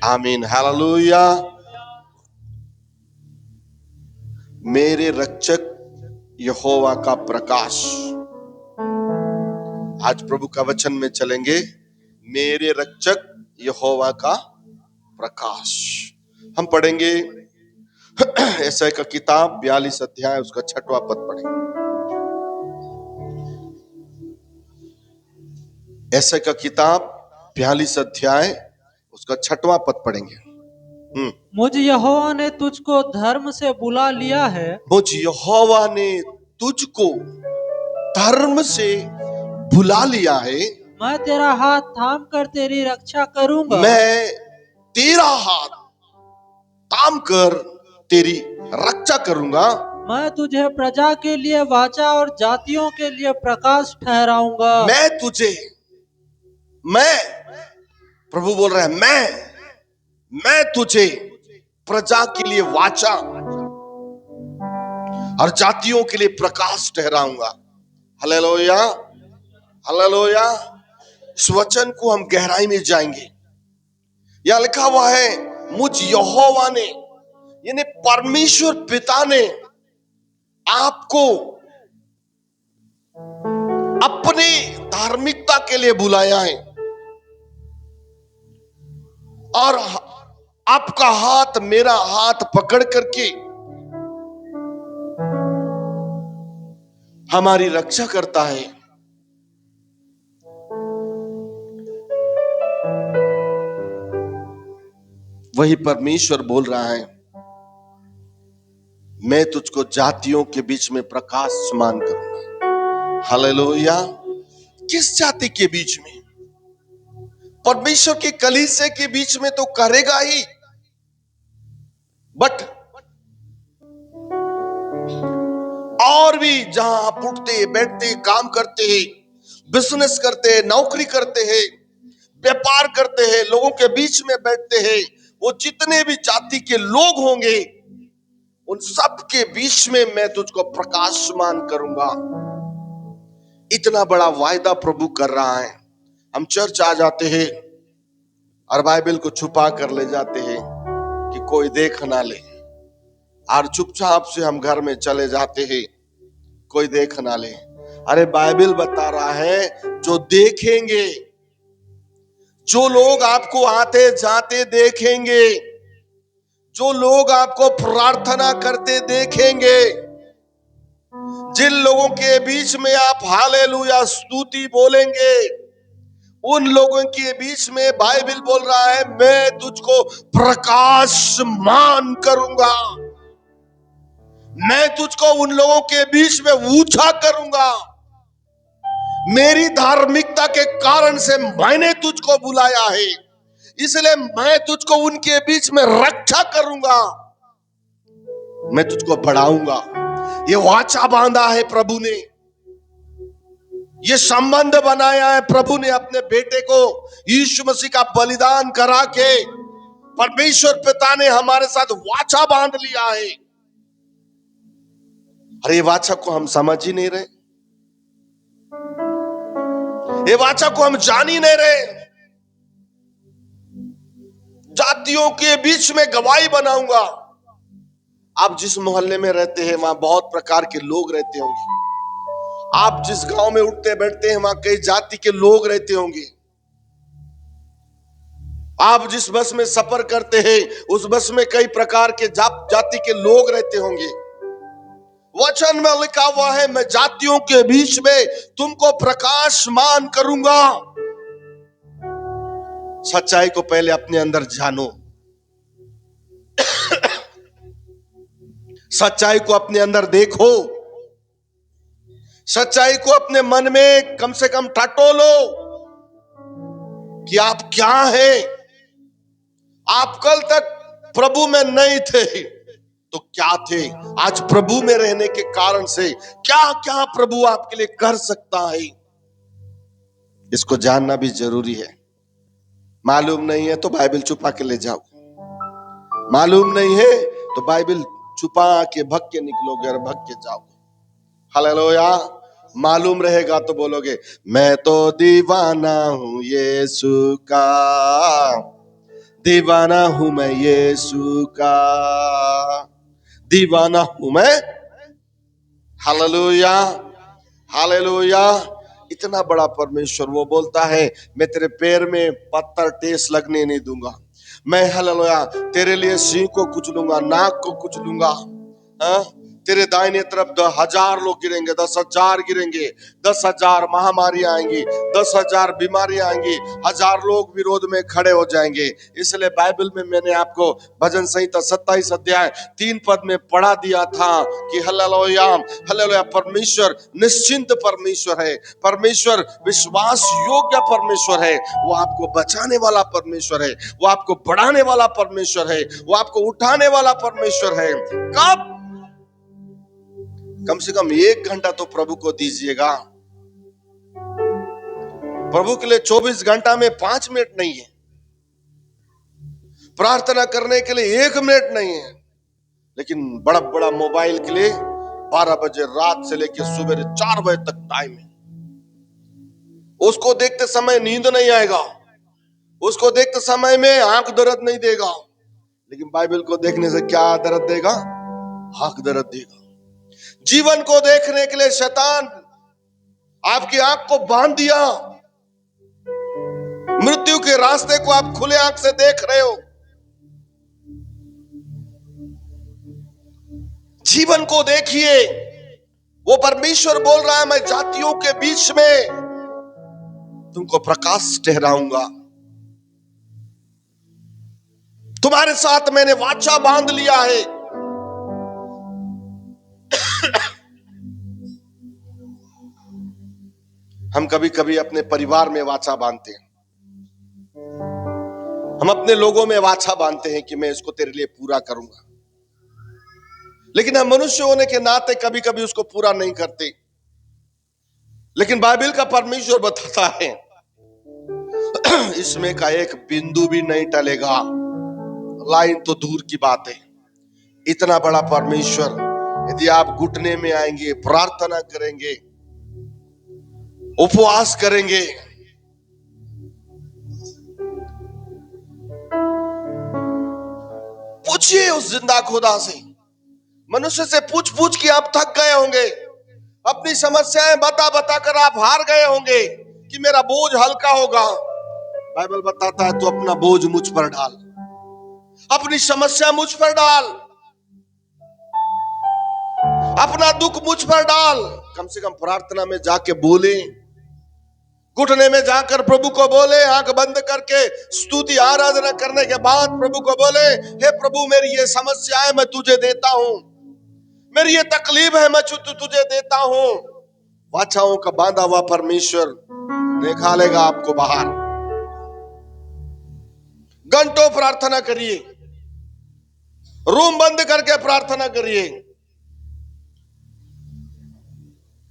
आमीन, हालेलुया। मेरे रक्षक यहोवा का प्रकाश। आज प्रभु का वचन में चलेंगे, मेरे रक्षक यहोवा का प्रकाश। हम पढ़ेंगे यशायाह का किताब 42 अध्याय उसका 6वां पद पढ़ेंगे। यशायाह का किताब 42 अध्याय उसका 6वां पद पढ़ेंगे। मुझ यहोवा ने तुझको धर्म से बुला लिया है, मुझ यहोवा ने तुझको धर्म से बुला लिया है, मैं तेरा हाथ थाम कर तेरी रक्षा करूंगा। मैं तेरा हाथ थाम कर तेरी रक्षा करूंगा। मैं तुझे प्रजा के लिए वाचा और जातियों के लिए प्रकाश ठहराऊंगा। मैं प्रभु बोल रहा है, मैं तुझे प्रजा के लिए वाचा और जातियों के लिए प्रकाश ठहराऊंगा। Hallelujah, hallelujah. इस वचन को हम गहराई में जाएंगे। यह लिखा हुआ है, मुझ यहोवा ने, यानी परमेश्वर पिता ने आपको अपनी धार्मिकता के लिए बुलाया है और आपका हाथ मेरा हाथ पकड़ करके हमारी रक्षा करता है। वही परमेश्वर बोल रहा है, मैं तुझको जातियों के बीच में प्रकाश समान करूंगा। हालेलुया। किस जाति के बीच में? परमेश्वर के कलीसिया के बीच में तो करेगा ही, बट और भी जहां आप उठते बैठते काम करते हैं, बिजनेस करते हैं, नौकरी करते हैं, व्यापार करते हैं, लोगों के बीच में बैठते हैं, वो जितने भी जाति के लोग होंगे उन सब के बीच में मैं तुझको प्रकाशमान करूंगा। इतना बड़ा वायदा प्रभु कर रहा है। हम चर्च आ जाते हैं और बाइबल को छुपा कर ले जाते हैं कि कोई देख ना ले, और चुपचाप से हम घर में चले जाते हैं, कोई देख ना ले। अरे बाइबल बता रहा है, जो देखेंगे, जो लोग आपको आते जाते देखेंगे, जो लोग आपको प्रार्थना करते देखेंगे, जिन लोगों के बीच में आप हालेलुया स्तुति बोलेंगे, उन लोगों के बीच में बाइबल बोल रहा है, मैं तुझको प्रकाशमान करूंगा। मैं तुझको उन लोगों के बीच में ऊंचा करूंगा। मेरी धार्मिकता के कारण से मैंने तुझको बुलाया है, इसलिए मैं तुझको उनके बीच में रक्षा करूंगा, मैं तुझको बढ़ाऊंगा। ये वाचा बांधा है प्रभु ने, ये संबंध बनाया है प्रभु ने अपने बेटे को यीशु मसीह का बलिदान करा के। परमेश्वर पिता ने हमारे साथ वाचा बांध लिया है। अरे ये वाचा को हम समझ ही नहीं रहे, ये वाचा को हम जान ही नहीं रहे। जातियों के बीच में गवाही बनाऊंगा। आप जिस मोहल्ले में रहते हैं वहां बहुत प्रकार के लोग रहते होंगे। आप जिस गांव में उठते बैठते हैं वहां कई जाति के लोग रहते होंगे। आप जिस बस में सफर करते हैं उस बस में कई प्रकार के जाति के लोग रहते होंगे। वचन में लिखा हुआ है, मैं जातियों के बीच में तुमको प्रकाशमान करूंगा। सच्चाई को पहले अपने अंदर जानो, सच्चाई को अपने अंदर देखो, सच्चाई को अपने मन में कम से कम टटोलो कि आप क्या हैं। आप कल तक प्रभु में नहीं थे तो क्या थे? आज प्रभु में रहने के कारण से क्या क्या प्रभु आपके लिए कर सकता है, इसको जानना भी जरूरी है। मालूम नहीं है तो बाइबल छुपा के ले जाओ, मालूम नहीं है तो बाइबल छुपा के भग के निकलोगे और भग के जाओगे। हालेलुया। मालूम रहेगा तो बोलोगे, मैं तो दीवाना हूं यीशु का, दीवाना हूं मैं यीशु का, दीवाना हूं मैं। Hallelujah, hallelujah. इतना बड़ा परमेश्वर, वो बोलता है मैं तेरे पैर में पत्थर ठेस लगने नहीं दूंगा। मैं हालेलुया तेरे लिए सिंह को कुचलूंगा, नाक को कुचलूंगा। हाँ? तेरे दाहिने तरफ 10,000 लोग गिरेंगे, 10,000 गिरेंगे, 10,000 महामारियां आएंगी, 10,000 बीमारियां आएंगी, 1,000 लोग विरोध में खड़े हो जाएंगे। इसलिए बाइबल में मैंने आपको भजन संहिता 27 अध्याय 3 पद में पढ़ा दिया था कि हालेलुया, हालेलुया परमेश्वर निश्चिंत परमेश्वर है, परमेश्वर विश्वास योग्य परमेश्वर है, वो आपको बचाने वाला परमेश्वर है, वो आपको बढ़ाने वाला परमेश्वर है, वो आपको उठाने वाला परमेश्वर है। कब? कम से कम 1 घंटा तो प्रभु को दीजिएगा। प्रभु के लिए 24 घंटा में 5 मिनट नहीं है, प्रार्थना करने के लिए 1 मिनट नहीं है, लेकिन बड़ा बड़ा मोबाइल के लिए 12 बजे रात से लेकर सुबह 4 बजे तक टाइम है। उसको देखते समय नींद नहीं आएगा, उसको देखते समय में आंख दर्द नहीं देगा, लेकिन बाइबल को देखने से क्या दर्द देगा? आंख दर्द देगा। जीवन को देखने के लिए शैतान आपकी आंख को बांध दिया, मृत्यु के रास्ते को आप खुले आंख से देख रहे हो। जीवन को देखिए, वो परमेश्वर बोल रहा है मैं जातियों के बीच में तुमको प्रकाश ठहराऊंगा, तुम्हारे साथ मैंने वाचा बांध लिया है। हम कभी कभी अपने परिवार में वाचा बांधते हैं, हम अपने लोगों में वाचा बांधते हैं कि मैं इसको तेरे लिए पूरा करूंगा, लेकिन हम मनुष्य होने के नाते कभी कभी उसको पूरा नहीं करते। लेकिन बाइबल का परमेश्वर बताता है इसमें का एक बिंदु भी नहीं टलेगा। लाइन तो दूर की बात है, इतना बड़ा परमेश्वर यदि आप घुटने में आएंगे, प्रार्थना करेंगे, उपवास करेंगे, पूछिए उस जिंदा खुदा से, मनुष्य से पूछ पूछ के आप थक गए होंगे, अपनी समस्याएं बता बता कर आप हार गए होंगे कि मेरा बोझ हल्का होगा। बाइबल बताता है तो अपना बोझ मुझ पर डाल, अपनी समस्या मुझ पर डाल, अपना दुख मुझ पर डाल। कम से कम प्रार्थना में जाके बोले, घुटने में जाकर प्रभु को बोले, आंख बंद करके स्तुति आराधना करने के बाद प्रभु को बोले, हे प्रभु मेरी ये समस्या है मैं तुझे देता हूं, मेरी ये तकलीफ है मैं तुझे देता हूं। वाचाओं का बांधा हुआ परमेश्वर निकालेगा आपको बाहर। घंटों प्रार्थना करिए, रूम बंद करके प्रार्थना करिए।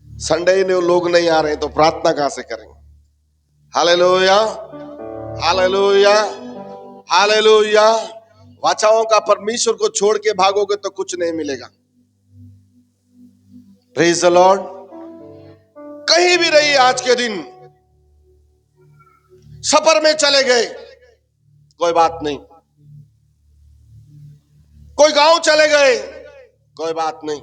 संडे ने लोग नहीं आ रहे तो प्रार्थना कहां से करेंगे? Hallelujah, hallelujah, hallelujah. वाचाओं का परमेश्वर को छोड़ के भागोगे तो कुछ नहीं मिलेगा। Praise the Lord. कहीं भी रहिए आज के दिन, सफर में चले गए कोई बात नहीं, कोई गांव चले गए कोई बात नहीं,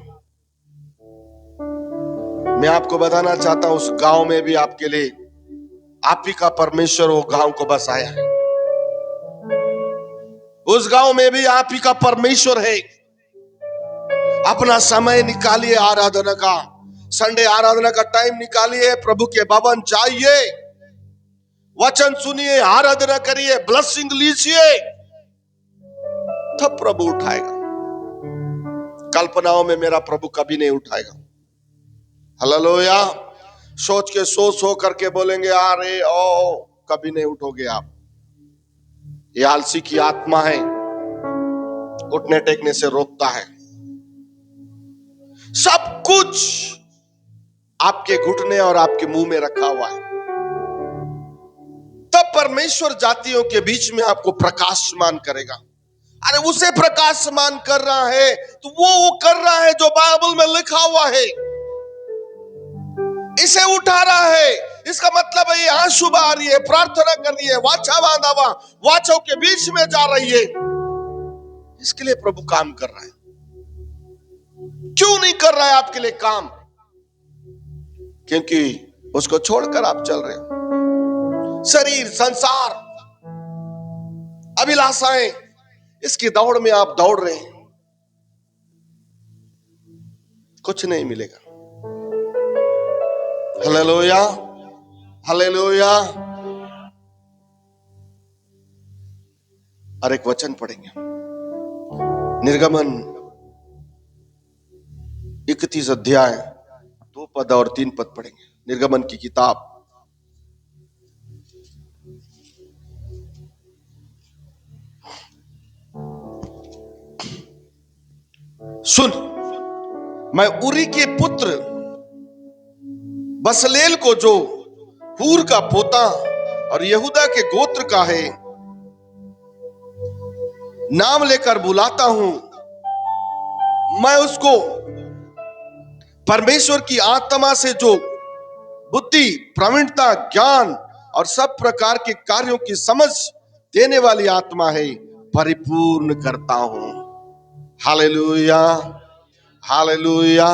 मैं आपको बताना चाहता हूं उस गांव में भी आपके लिए आप ही का परमेश्वर वो गांव को बसाया है। उस गांव में भी आप ही का परमेश्वर है। अपना समय निकालिए आराधना का, संडे आराधना का टाइम निकालिए, प्रभु के भवन जाइए, वचन सुनिए, आराधना करिए, ब्लेसिंग लीजिए, तब प्रभु उठाएगा। कल्पनाओं में मेरा प्रभु कभी नहीं उठाएगा। हालेलुया। सोच के सो करके बोलेंगे अरे ओ, कभी नहीं उठोगे आप। ये आलसी की आत्मा है, उठने टेकने से रोकता है। सब कुछ आपके घुटने और आपके मुंह में रखा हुआ है। तब परमेश्वर जातियों के बीच में आपको प्रकाशमान करेगा। अरे उसे प्रकाशमान कर रहा है तो वो कर रहा है जो बाइबल में लिखा हुआ है। इसे उठा रहा है इसका मतलब है ये आंसू बहा रही है, प्रार्थना कर रही है, वाचा बांधावा वाचों के बीच में जा रही है। इसके लिए प्रभु काम कर रहा है। क्यों नहीं कर रहा है आपके लिए काम? क्योंकि उसको छोड़कर आप चल रहे हो। शरीर, संसार, अभिलाषाएं, इसकी दौड़ में आप दौड़ रहे हैं, कुछ नहीं मिलेगा। Hallelujah, hallelujah. और एक वचन पढ़ेंगे, निर्गमन 31 अध्याय 2 पद और 3 पद पढ़ेंगे। निर्गमन की किताब सुन, मैं उरी के पुत्र बसलेल को, जो हूर का पोता और यहूदा के गोत्र का है, नाम लेकर बुलाता हूं। मैं उसको परमेश्वर की आत्मा से, जो बुद्धि, प्रवीणता, ज्ञान और सब प्रकार के कार्यों की समझ देने वाली आत्मा है, परिपूर्ण करता हूं। Hallelujah, hallelujah.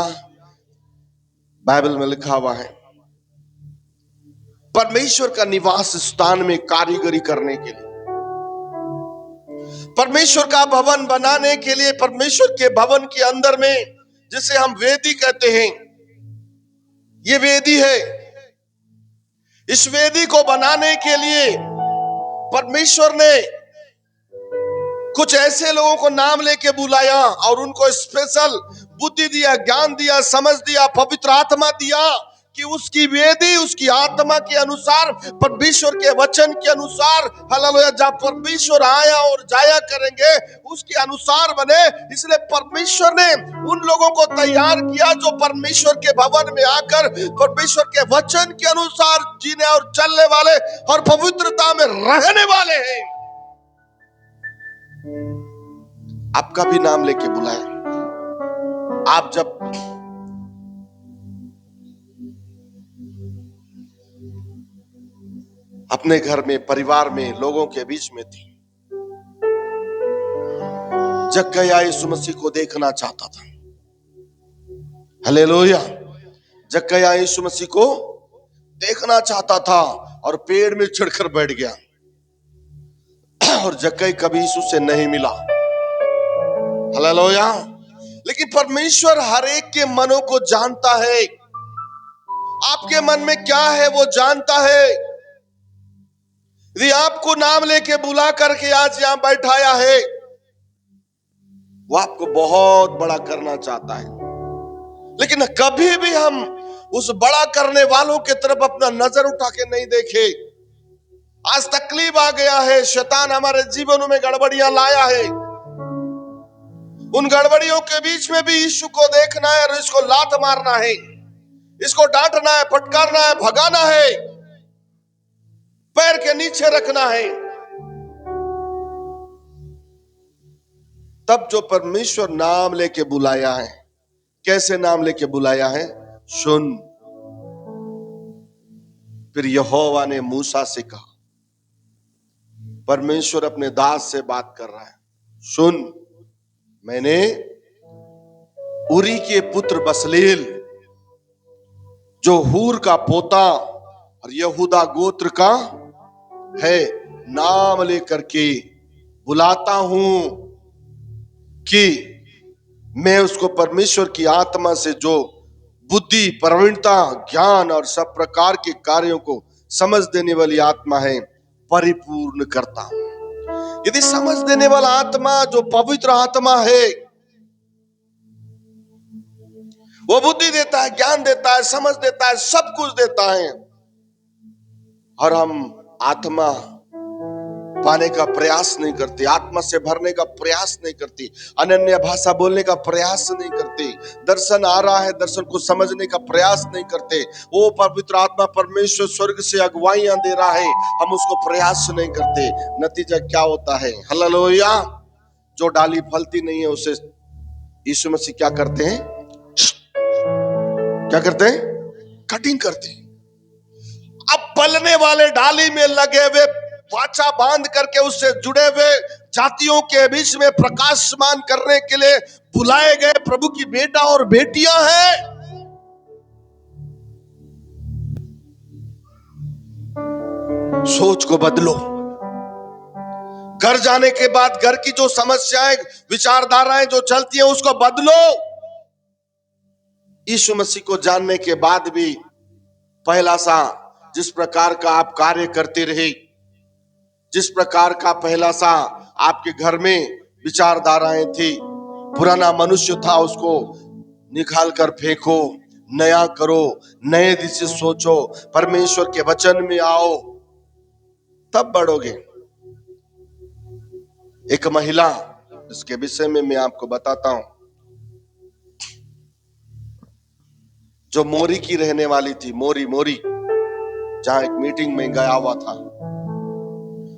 बाइबल में लिखा हुआ है, परमेश्वर का निवास स्थान में कारीगरी करने के लिए, परमेश्वर का भवन बनाने के लिए, परमेश्वर के भवन के अंदर में, जिसे हम वेदी कहते हैं, ये वेदी है। इस वेदी को बनाने के लिए परमेश्वर ने कुछ ऐसे लोगों को नाम लेके बुलाया और उनको स्पेशल बुद्धि दिया, ज्ञान दिया, समझ दिया, पवित्र आत्मा दिया कि उसकी वेदी उसकी आत्मा के अनुसार, परमेश्वर के वचन के अनुसार, हालेलुया, जहां परमेश्वर आया और जाया करेंगे उसके अनुसार बने। इसलिए परमेश्वर ने उन लोगों को तैयार किया जो परमेश्वर के भवन में आकर परमेश्वर के वचन के अनुसार जीने और चलने वाले और पवित्रता में रहने वाले हैं। आपका भी नाम लेके बुलाया। आप जब अपने घर में, परिवार में, लोगों के बीच में थी, जक्कैया यीशु मसीह को देखना चाहता था। हालेलुया। जक्कैया यीशु मसीह को देखना चाहता था और पेड़ में चढ़कर बैठ गया और जक्कई कभी यीशु से नहीं मिला। हालेलुया। लेकिन परमेश्वर हर एक के मनों को जानता है। आपके मन में क्या है वो जानता है। यदि आपको नाम लेके बुला करके आज यहां बैठाया है, वो आपको बहुत बड़ा करना चाहता है। लेकिन कभी भी हम उस बड़ा करने वालों की तरफ अपना नजर उठा के नहीं देखे। आज तकलीफ आ गया है, शैतान हमारे जीवनों में गड़बड़ियां लाया है। उन गड़बड़ियों के बीच में भी यीशु को देखना है और इसको लात मारना है, इसको डांटना है, फटकारना है, भगाना है, पैर के नीचे रखना है। तब जो परमेश्वर नाम लेके बुलाया है, कैसे नाम लेके बुलाया है? सुन। फिर यहोवा ने मूसा से कहा, परमेश्वर अपने दास से बात कर रहा है, सुन, मैंने उरी के पुत्र बसलेल, जो हूर का पोता और यहूदा गोत्र का है, नाम लेकर के बुलाता हूं कि मैं उसको परमेश्वर की आत्मा से, जो बुद्धि, प्रवीणता, ज्ञान और सब प्रकार के कार्यों को समझ देने वाली आत्मा है, परिपूर्ण करता हूं। यदि समझ देने वाला आत्मा जो पवित्र आत्मा है, वो बुद्धि देता है, ज्ञान देता है, समझ देता है, सब कुछ देता है, और हम आत्मा पाने का प्रयास नहीं करते, आत्मा से भरने का प्रयास नहीं करते, अनन्य भाषा बोलने का प्रयास नहीं करते, दर्शन आ रहा है, दर्शन को समझने का प्रयास नहीं करते। वो पवित्र आत्मा परमेश्वर स्वर्ग से अगुवाइयां दे रहा है, हम उसको प्रयास नहीं करते। नतीजा क्या होता है? हालेलुया। जो डाली फलती नहीं है उसे यीशु मसीह क्या करते हैं? क्या करते हैं? कटिंग करते हैं। पलने वाले डाली में लगे हुए, वाचा बांध करके उससे जुड़े हुए जातियों के बीच में प्रकाशमान करने के लिए बुलाए गए प्रभु की बेटा और बेटियां हैं। सोच को बदलो। घर जाने के बाद घर की जो समस्याएं, विचारधाराएं जो चलती हैं, उसको बदलो। यीशु मसीह को जानने के बाद भी पहला सा जिस प्रकार का आप कार्य करते रहे, जिस प्रकार का पहला सा आपके घर में विचारधाराएं थी, पुराना मनुष्य था, उसको निकाल कर फेंको, नया करो, नए दिशा सोचो, परमेश्वर के वचन में आओ, तब बढ़ोगे। एक महिला, इसके विषय में मैं आपको बताता हूं, जो मोरी की रहने वाली थी, मोरी, जहां एक मीटिंग में गया हुआ था।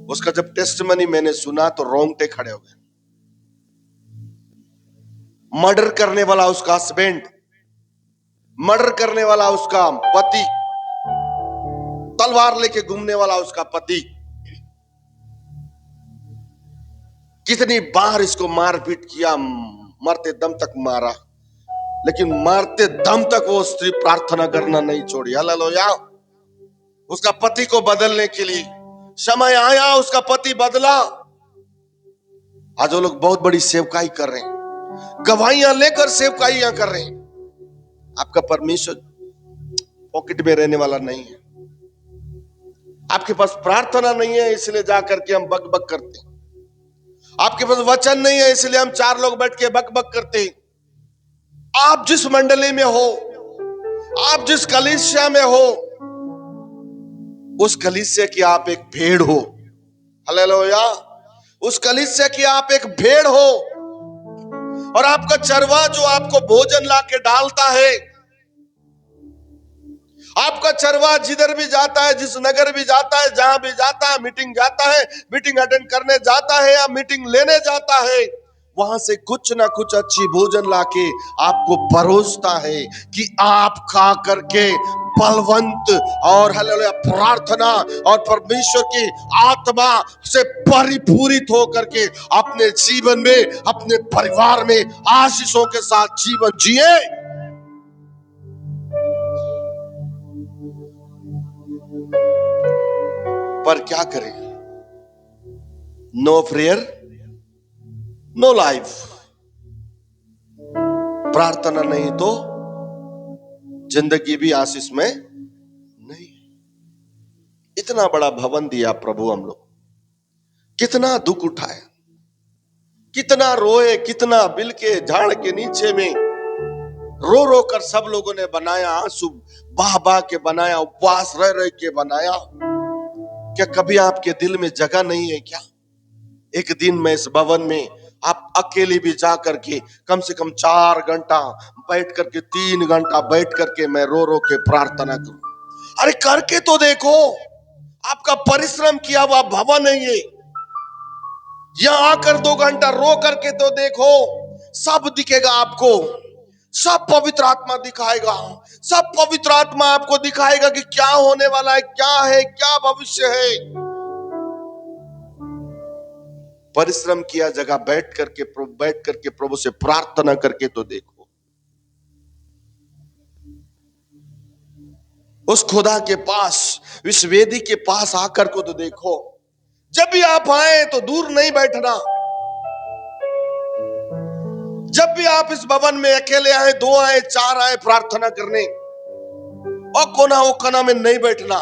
उसका जब टेस्टमनी मैंने सुना तो रोंगटे खड़े हो गए। मर्डर करने वाला उसका हस्बैंड, मर्डर करने वाला उसका पति, तलवार लेके घूमने वाला उसका पति, कितनी बार इसको मारपीट किया, मरते दम तक मारा, लेकिन मारते दम तक वो स्त्री प्रार्थना करना नहीं छोड़ी। हालेलुया। उसका पति को बदलने के लिए समय आया, उसका पति बदला। आज वो लोग बहुत बड़ी सेवकाई कर रहे हैं, गवाहियां लेकर सेवकाइयां कर रहे हैं। आपका परमेश्वर पॉकेट में रहने वाला नहीं है। आपके पास प्रार्थना नहीं है इसलिए जाकर के हम बक बक करते हैं। आपके पास वचन नहीं है इसलिए हम चार लोग बैठ के बक बक करते हैं। आप जिस मंडली में हो, आप जिस कलीसिया में हो, उस कलीसिया की आप एक भेड़ हो। हालेलुया। उस कलीसिया की आप एक भेड़ हो, और आपका चरवा जो आपको भोजन लाके डालता है, आपका चरवा जिधर भी जाता है, जिस नगर भी जाता है, जहां भी जाता है, मीटिंग जाता है, मीटिंग अटेंड करने जाता है या मीटिंग लेने जाता है, वहां से कुछ ना कुछ अच्छी भोजन लाके आपको परोसता है कि आप खा करके बलवंत और हालेलुया प्रार्थना और परमेश्वर की आत्मा से परिपूरित होकर के अपने जीवन में, अपने परिवार में आशीषों के साथ जीवन जिए। पर क्या करें? No prayer, no life. प्रार्थना नहीं तो जिंदगी भी आशीष में नहीं। इतना बड़ा भवन दिया प्रभु हम लोग, कितना दुख उठाए, कितना रोए, कितना बिल के झाड़ के नीचे में रो रो कर सब लोगों ने बनाया, आंसू बहा बहा के बनाया, उपवास रह रह के बनाया। क्या कभी आपके दिल में जगह नहीं है क्या? एक दिन में इस भवन में आप अकेले भी जा करके कम से कम 4 घंटा बैठ करके, 3 घंटा बैठ करके मैं रो रो के प्रार्थना करूं। अरे करके तो देखो, आपका परिश्रम किया हुआ भवन है ये। यहां आकर 2 घंटा रो करके तो देखो, सब दिखेगा आपको, सब पवित्र आत्मा दिखाएगा, सब पवित्र आत्मा आपको दिखाएगा कि क्या होने वाला है, क्या है, क्या भविष्य है। परिश्रम किया जगह बैठ करके प्रभु से प्रार्थना करके तो देखो। उस खुदा के पास, इस वेदी के पास आकर को तो देखो। जब भी आप आए तो दूर नहीं बैठना। जब भी आप इस भवन में अकेले आए, 2 आए, 4 आए प्रार्थना करने, और कोना वो कोना में नहीं बैठना।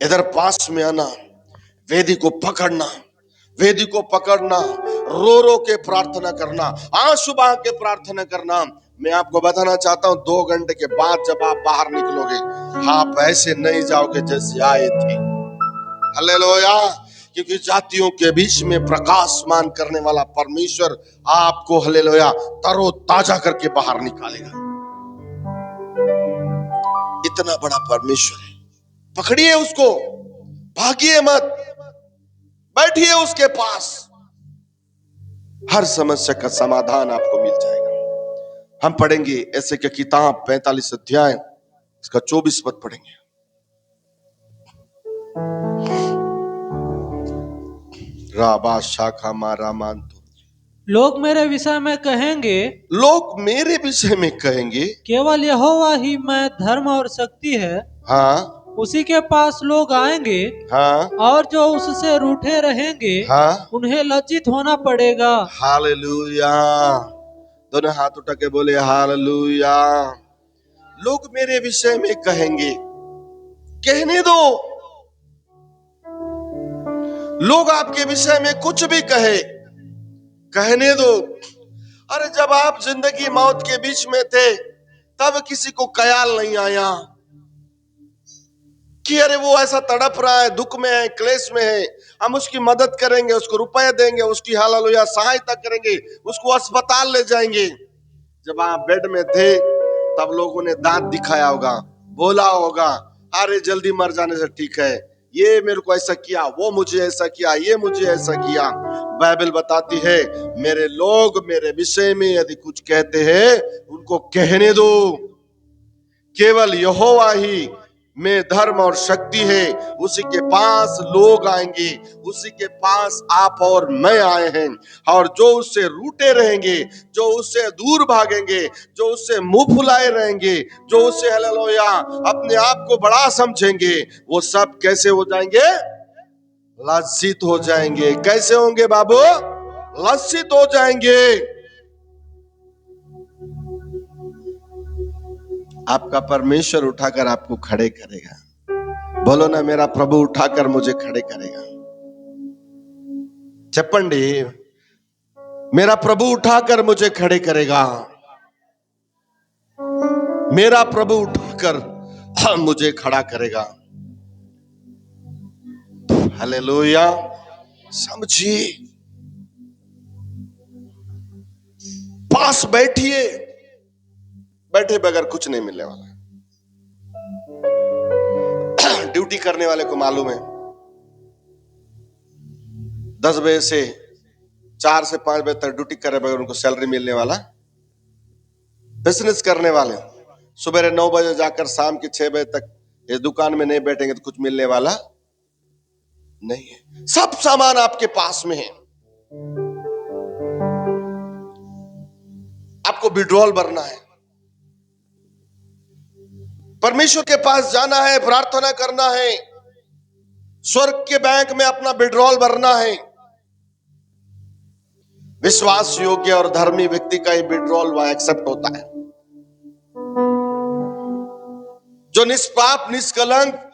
इधर पास में आना, वेदी को पकड़ना, वेदी को पकड़ना, रो रो के प्रार्थना करना, आंसू बहा के प्रार्थना करना। मैं आपको बताना चाहता हूं, 2 घंटे के बाद जब आप बाहर निकलोगे, आप ऐसे नहीं जाओगे जैसे आए थे। हालेलुया। क्योंकि जातियों के बीच में प्रकाशमान करने वाला परमेश्वर आपको हालेलुया तरोताजा करके बाहर निकालेगा। इतना बड़ा परमेश्वर है। पकड़िए उसको, भागिए मत, बैठिए उसके पास। हर समस्या का समाधान आपको मिल जाएगा। हम पढ़ेंगे ऐसे की किताब 45 अध्याय, इसका 24 पद पढ़ेंगे। राबा शाखा मारा मानतो। लोग मेरे विषय में कहेंगे, लोग मेरे विषय में कहेंगे, केवल यहोवा ही में धर्म और शक्ति है। हाँ उसी के पास लोग आएंगे, हाँ और जो उससे रूठे रहेंगे हाँ। उन्हें लज्जित होना पड़ेगा। हालेलुया। दोनों हाथ उठा के बोले हालेलुया। लोग मेरे विषय में कहेंगे, कहने दो। लोग आपके विषय में कुछ भी कहे, कहने दो। अरे जब आप जिंदगी मौत के बीच में थे तब किसी को ख्याल नहीं आया कि अरे वो ऐसा तड़प रहा है, दुख में है, क्लेश में है, हम उसकी मदद करेंगे, उसको रुपए देंगे, उसकी हालेलुया सहायता करेंगे, उसको अस्पताल ले जाएंगे। जब आप बेड में थे तब लोगों ने दांत दिखाया होगा, बोला होगा, अरे जल्दी मर जाने से ठीक है, ये मेरे को ऐसा किया, वो मुझे ऐसा किया, ये मुझे ऐसा किया। बाइबल बताती है मेरे लोग मेरे विषय में यदि कुछ कहते हैं उनको कहने दो, केवल यहोवा ही में धर्म और शक्ति है। उसी के पास लोग आएंगे, उसी के पास आप और मैं आए हैं। और जो उससे रूठे रहेंगे, जो उससे दूर भागेंगे, जो उससे मुंह फुलाए रहेंगे, जो उससे हालेलुया अपने आप को बड़ा समझेंगे, वो सब कैसे हो जाएंगे? लज्जित हो जाएंगे। कैसे होंगे बाबू? लज्जित हो जाएंगे। आपका परमेश्वर उठाकर आपको खड़े करेगा। बोलो ना, मेरा प्रभु उठाकर मुझे खड़े करेगा। चप्पंडी, मेरा प्रभु उठाकर मुझे खड़े करेगा। मेरा प्रभु उठाकर मुझे खड़ा करेगा। हालेलुया। समझिए, पास बैठिए, बैठे बगैर कुछ नहीं मिलने वाला। ड्यूटी करने वाले को मालूम है 10 बजे से 4 से 5 बजे तक ड्यूटी करे बगैर उनको सैलरी मिलने वाला। बिजनेस करने वाले सुबह 9 बजे जाकर शाम के 6 बजे तक इस दुकान में नहीं बैठेंगे तो कुछ मिलने वाला नहीं है। सब सामान आपके पास में है, आपको विड्रॉल भरना है, परमेश्वर के पास जाना है, प्रार्थना करना है, स्वर्ग के बैंक में अपना विड्रॉल भरना है। विश्वास योग्य और धर्मी व्यक्ति का ही विड्रॉल वहां एक्सेप्ट होता है। जो निष्पाप, निष्कलंक,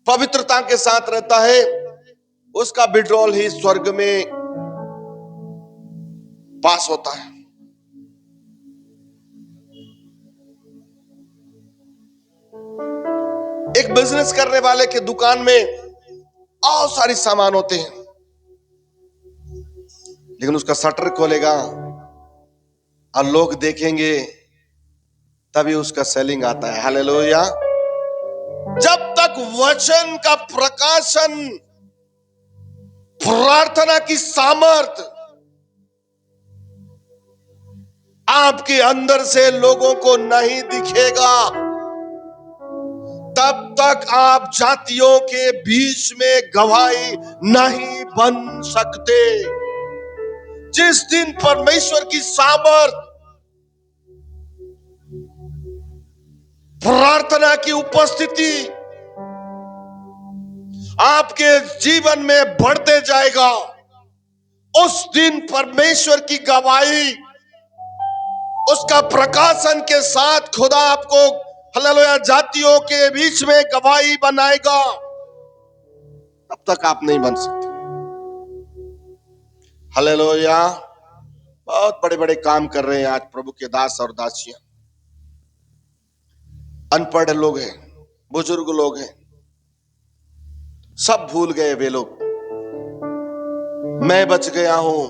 पवित्रता के साथ रहता है, उसका विड्रॉल ही स्वर्ग में पास होता है। एक बिजनेस करने वाले के दुकान में बहुत सारी सामान होते हैं, लेकिन उसका शटर खोलेगा और लोग देखेंगे तभी उसका सेलिंग आता है। हालेलुया। जब तक वचन का प्रकाशन, प्रार्थना की सामर्थ आपके अंदर से लोगों को नहीं दिखेगा, तब तक आप जातियों के बीच में गवाही नहीं बन सकते। जिस दिन परमेश्वर की सामर्थ, प्रार्थना की उपस्थिति आपके जीवन में बढ़ते जाएगा, उस दिन परमेश्वर की गवाही, उसका प्रकाशन के साथ खुदा आपको हालेलुया जातियों के बीच में गवाही बनाएगा। तब तक आप नहीं बन सकते। हालेलुया। बहुत बड़े बड़े काम कर रहे हैं आज प्रभु के दास और दासियां। अनपढ़ लोग हैं, बुजुर्ग लोग हैं, सब भूल गए वे लोग। मैं बच गया हूं,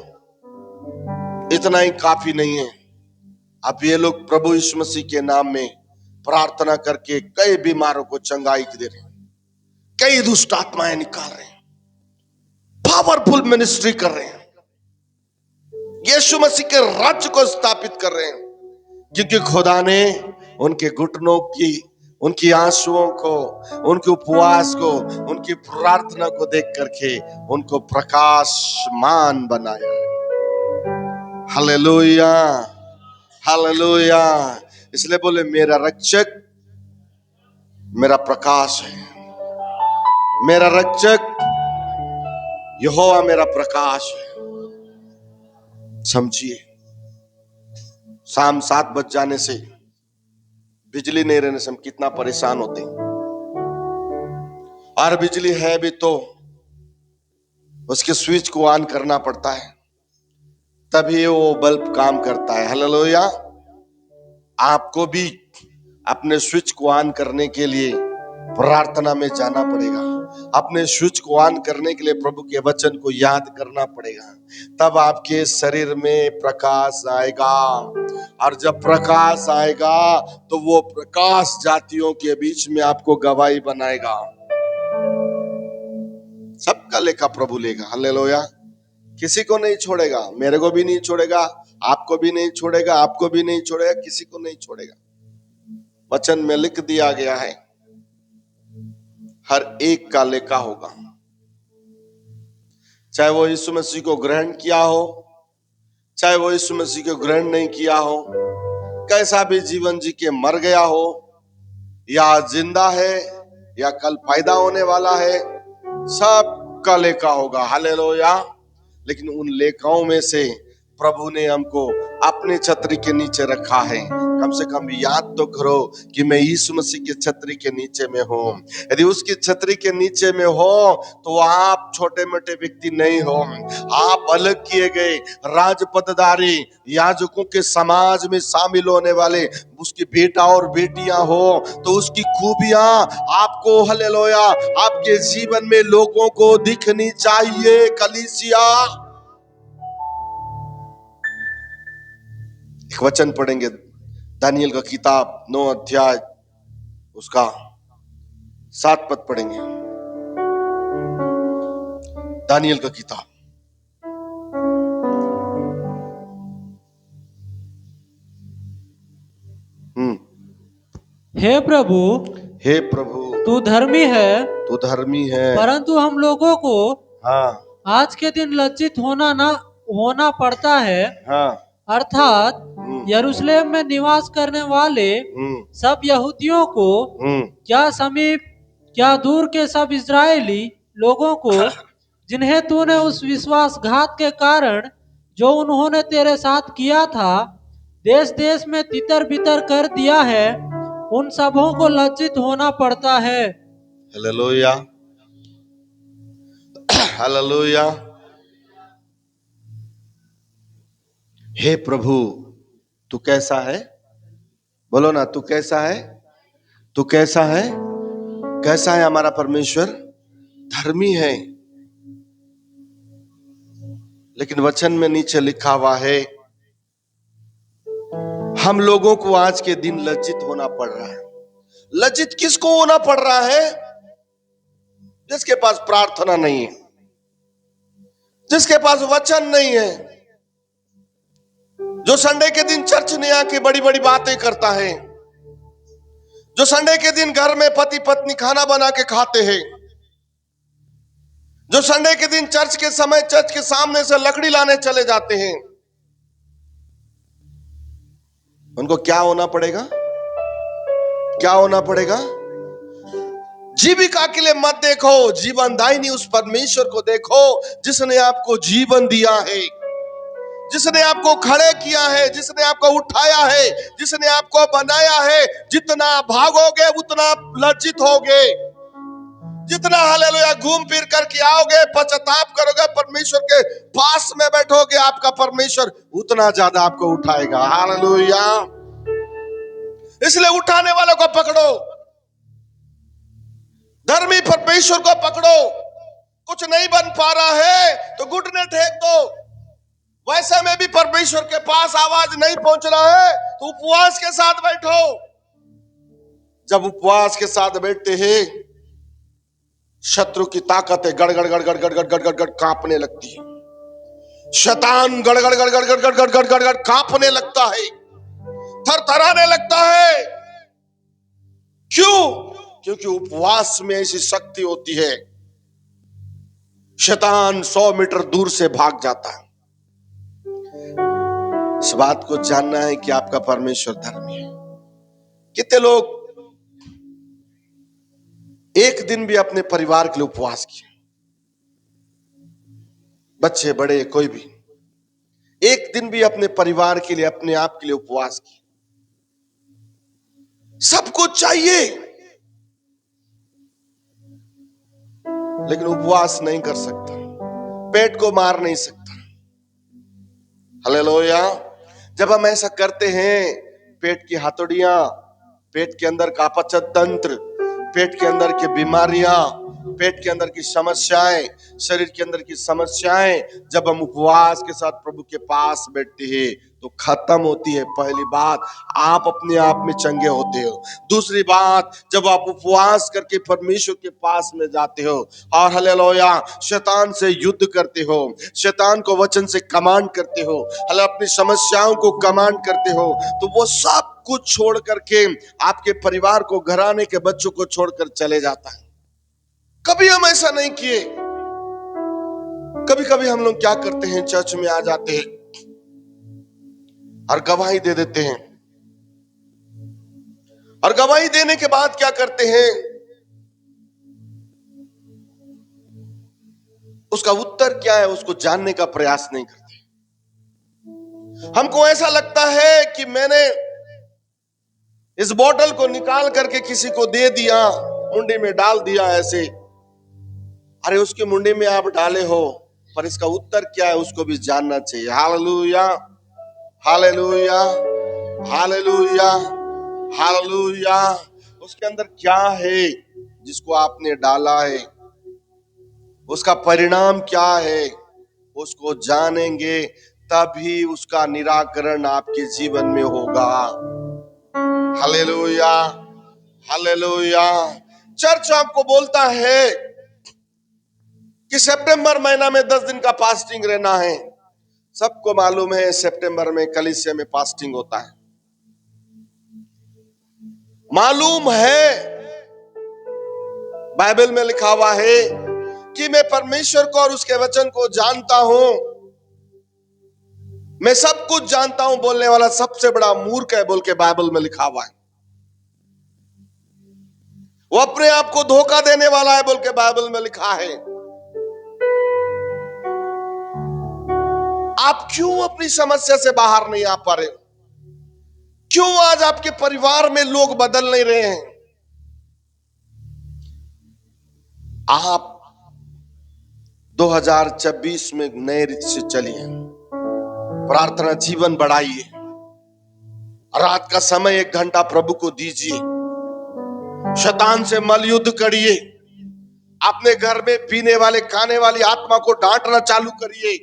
इतना ही काफी नहीं है। अब ये लोग प्रभु यीशु मसीह के नाम में प्रार्थना करके कई बीमारों को चंगाई दे रहे हैं, कई दुष्ट आत्माएं निकाल रहे हैं, पावरफुल मिनिस्ट्री कर रहे हैं, यीशु मसीह के राज्य को स्थापित कर रहे हैं, क्योंकि खुदा ने उनके घुटनों की उनकी आंसुओं को, उनके उपवास को, उनकी प्रार्थना को देख करके उनको प्रकाशमान बनाया। Hallelujah, hallelujah. इसलिए बोले मेरा रक्षक मेरा प्रकाश है, मेरा रक्षक यहोवा मेरा प्रकाश है। समझिए, शाम 7 बज जाने से, बिजली नहीं रहने से हम कितना परेशान होते हैं। और बिजली है भी तो उसके स्विच को ऑन करना पड़ता है, तभी वो बल्ब काम करता है। हालेलुया। आपको भी अपने स्विच को ऑन करने के लिए प्रार्थना में जाना पड़ेगा। अपने स्विच को ऑन करने के लिए प्रभु के वचन को याद करना पड़ेगा, तब आपके शरीर में प्रकाश आएगा। और जब प्रकाश आएगा तो वो प्रकाश जातियों के बीच में आपको गवाही बनाएगा। सबका लेखा प्रभु लेगा। हालेलुया। किसी को नहीं छोड़ेगा, मेरे को भी नहीं छोड़ेगा, आपको भी नहीं छोड़ेगा, आपको भी नहीं छोड़ेगा, किसी को नहीं छोड़ेगा। वचन में लिख दिया गया है, हर एक का लेखा होगा, चाहे वो यीशु मसीह को ग्रहण किया हो, चाहे वो यीशु मसीह को ग्रहण नहीं किया हो, कैसा भी जीवन जी के मर गया हो, या जिंदा है या कल पैदा होने वाला है, सब का लेखा होगा। हालेलुया। लेकिन उन लेखाओं में से प्रभु ने हमको अपने छतरी के नीचे रखा है। कम से कम याद तो करो कि मैं यीशु मसीह के छतरी के नीचे में हूँ। यदि उसकी छतरी के नीचे में हो तो आप छोटे मोटे व्यक्ति नहीं हो, आप अलग किए गए राजपदधारी याजकों के समाज में शामिल होने वाले उसकी बेटा और बेटियां हो, तो उसकी खूबियां आपको, हालेलुया, आपके जीवन में लोगों को दिखनी चाहिए। कलीसिया, एक वचन पढ़ेंगे, दानियल का किताब 9 अध्याय उसका 7 पद पढ़ेंगे। दानियल का किताब, हे प्रभु, हे प्रभु तू धर्मी है, तू धर्मी है, परंतु हम लोगों को हाँ आज के दिन लज्जित होना पड़ता है। हाँ, अर्थात यरूशलेम में निवास करने वाले सब यहूदियों को, क्या समीप क्या दूर के सब इजरायली लोगों को, जिन्हें तूने उस विश्वासघात के कारण जो उन्होंने तेरे साथ किया था देश देश में तितर बितर कर दिया है, उन सबों को लज्जित होना पड़ता है। Hallelujah, hallelujah. हे प्रभु, तू कैसा है? बोलो ना, तू कैसा है? तू कैसा है? कैसा है हमारा परमेश्वर? धर्मी है। लेकिन वचन में नीचे लिखा हुआ है, हम लोगों को आज के दिन लज्जित होना पड़ रहा है। लज्जित किसको होना पड़ रहा है? जिसके पास प्रार्थना नहीं है, जिसके पास वचन नहीं है, जो संडे के दिन चर्च में आके बड़ी बड़ी बातें करता है, जो संडे के दिन घर में पति पत्नी खाना बना के खाते हैं, जो संडे के दिन चर्च के समय चर्च के सामने से लकड़ी लाने चले जाते हैं, उनको क्या होना पड़ेगा? क्या होना पड़ेगा? जीविका के लिए मत देखो, जीवनदायिनी उस परमेश्वर को देखो जिसने आपको जीवन दिया है, जिसने आपको खड़े किया है, जिसने आपको उठाया है, जिसने आपको बनाया है। जितना भागोगे उतना लज्जित होगे, जितना हालेलुया घूम फिर करके आओगे, पश्चाताप करोगे, परमेश्वर के पास में बैठोगे, आपका परमेश्वर उतना ज्यादा आपको उठाएगा। हालेलुया। इसलिए उठाने वालों को पकड़ो, धर्मी परमेश्वर को पकड़ो। कुछ नहीं बन पा रहा है तो घुटने टेक दो। वैसे में भी परमेश्वर के पास आवाज नहीं पहुंच रहा है तो उपवास के साथ बैठो। जब उपवास के साथ बैठते हैं, शत्रु की ताकतें गड़गड़ गड़गड़ गड़गड़ गड़गड़ गड़ कांपने लगती है। शैतान गड़गड़ गड़गड़ गड़गड़ गड़गड़ गड़गड़ कांपने लगता है, थरथराने लगता है। क्यों? क्योंकि उपवास में ऐसी शक्ति होती है, शैतान 100 मीटर दूर से भाग जाता है। इस बात को जानना है कि आपका परमेश्वर धर्मी है। कितने लोग एक दिन भी अपने परिवार के लिए उपवास किए, बच्चे बड़े कोई भी, एक दिन भी अपने परिवार के लिए, अपने आप के लिए उपवास किए। सब कुछ चाहिए लेकिन उपवास नहीं कर सकता, पेट को मार नहीं सकता। हालेलुया। जब हम ऐसा करते हैं, पेट की हथौड़ियां, पेट के अंदर का अपचन तंत्र, पेट के अंदर की बीमारियां, पेट के अंदर की समस्याएं, शरीर के अंदर की समस्याएं, जब हम उपवास के साथ प्रभु के पास बैठते हैं तो खत्म होती है। पहली बात, आप अपने आप में चंगे होते हो। दूसरी बात, जब आप उपवास करके परमेश्वर के पास में जाते हो और हालेलुया शैतान से युद्ध करते हो, शैतान को वचन से कमांड करते हो, हाले अपनी समस्याओं को कमांड करते हो, तो वो सब कुछ छोड़ करके आपके परिवार को, घराने के बच्चों को छोड़कर चले जाता है। कभी हम ऐसा नहीं किए। कभी कभी हम लोग क्या करते हैं, चर्च में आ जाते हैं और गवाही दे देते हैं, और गवाही देने के बाद क्या करते हैं, उसका उत्तर क्या है उसको जानने का प्रयास नहीं करते। हमको ऐसा लगता है कि मैंने इस बोतल को निकाल करके किसी को दे दिया, मुंडी में डाल दिया ऐसे। अरे उसकी मुंडी में आप डाले हो, पर इसका उत्तर क्या है उसको भी जानना चाहिए। Hallelujah, hallelujah, hallelujah, hallelujah. उसके अंदर क्या है जिसको आपने डाला है, उसका परिणाम क्या है, उसको जानेंगे तभी उसका निराकरण आपके जीवन में होगा। Hallelujah, hallelujah. चर्च आपको बोलता है कि सितंबर महीना में 10 दिन का फास्टिंग रहना है। सबको मालूम है सितंबर में कलीसिया में फास्टिंग होता है। मालूम है, बाइबल में लिखा हुआ है कि मैं परमेश्वर को और उसके वचन को जानता हूं, मैं सब कुछ जानता हूं, बोलने वाला सबसे बड़ा मूर्ख है, बोल के बाइबल में लिखा हुआ है। वो अपने आप को धोखा देने वाला है, बोल के बाइबल में लिखा है। आप क्यों अपनी समस्या से बाहर नहीं आ पा रहे? क्यों आज आपके परिवार में लोग बदल नहीं रहे हैं? आप 2026 में नए रीत से चलिए, प्रार्थना जीवन बढ़ाइए, रात का समय 1 घंटा प्रभु को दीजिए, शैतान से मल युद्ध करिए, अपने घर में पीने वाले खाने वाली आत्मा को डांटना चालू करिए,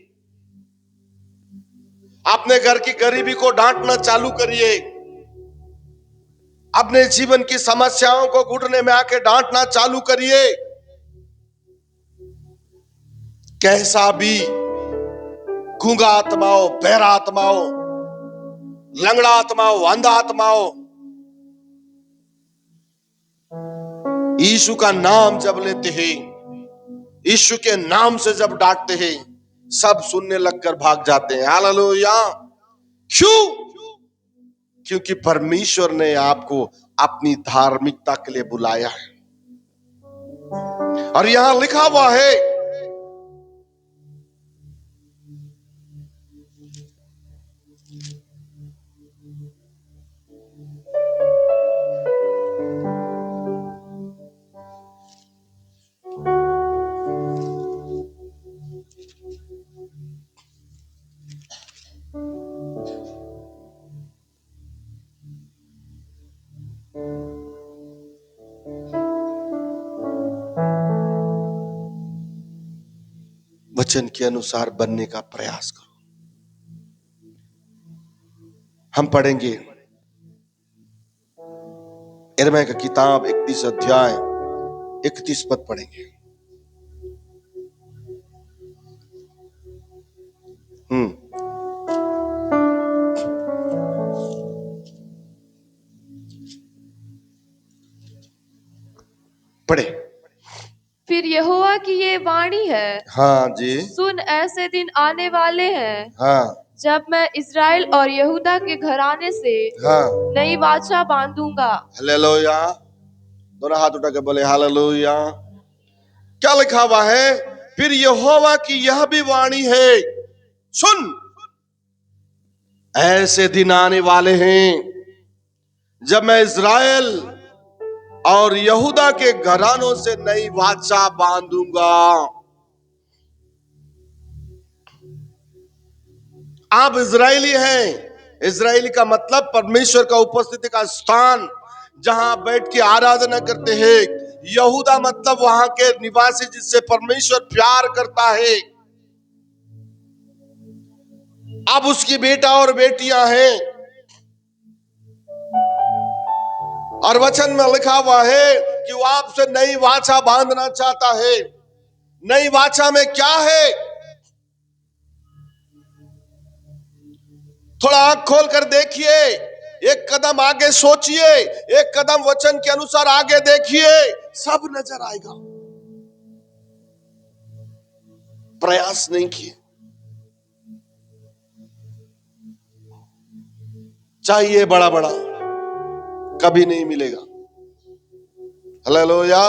अपने घर की गरीबी को डांटना चालू करिए, अपने जीवन की समस्याओं को घुटने में आके डांटना चालू करिए। कैसा भी गूंगा आत्मा हो, बहरा आत्मा हो, लंगड़ा आत्मा हो, अंधा आत्मा हो, यीशु का नाम जब लेते हैं, यीशु के नाम से जब डांटते हैं, सब सुनने लगकर भाग जाते हैं। हालेलुया। क्यों? क्योंकि परमेश्वर ने आपको अपनी धार्मिकता के लिए बुलाया है। और यहां लिखा हुआ है, वचन के अनुसार बनने का प्रयास करो। हम पढ़ेंगे यिर्मयाह की किताब 31 अध्याय 31 पद पढ़ेंगे। ये वाणी है, हाँ जी, सुन, ऐसे दिन आने वाले हैं हाँ जब मैं इज़राइल और यहूदा के घराने से हाँ। नई वाचा बांधूंगा। हालेलुया। दोनों हाथ उठा के बोले हालेलुया। क्या लिखा हुआ है? फिर यहोवा की यह भी वाणी है, सुन, ऐसे दिन आने वाले हैं जब मैं इज़राइल और यहूदा के घरानों से नई वाचा बांधूंगा। आप इजरायली हैं। इजरायली का मतलब परमेश्वर का उपस्थिति का स्थान, जहां बैठ के आराधना करते हैं। यहूदा मतलब वहां के निवासी जिससे परमेश्वर प्यार करता है। अब उसकी बेटा और बेटियां हैं। और वचन में लिखा हुआ है कि वो आपसे नई वाचा बांधना चाहता है। नई वाचा में क्या है? थोड़ा आंख खोल कर देखिए, एक कदम आगे सोचिए, एक कदम वचन के अनुसार आगे देखिए, सब नजर आएगा। प्रयास नहीं किए, चाहिए बड़ा बड़ा, कभी नहीं मिलेगा। हालेलुया।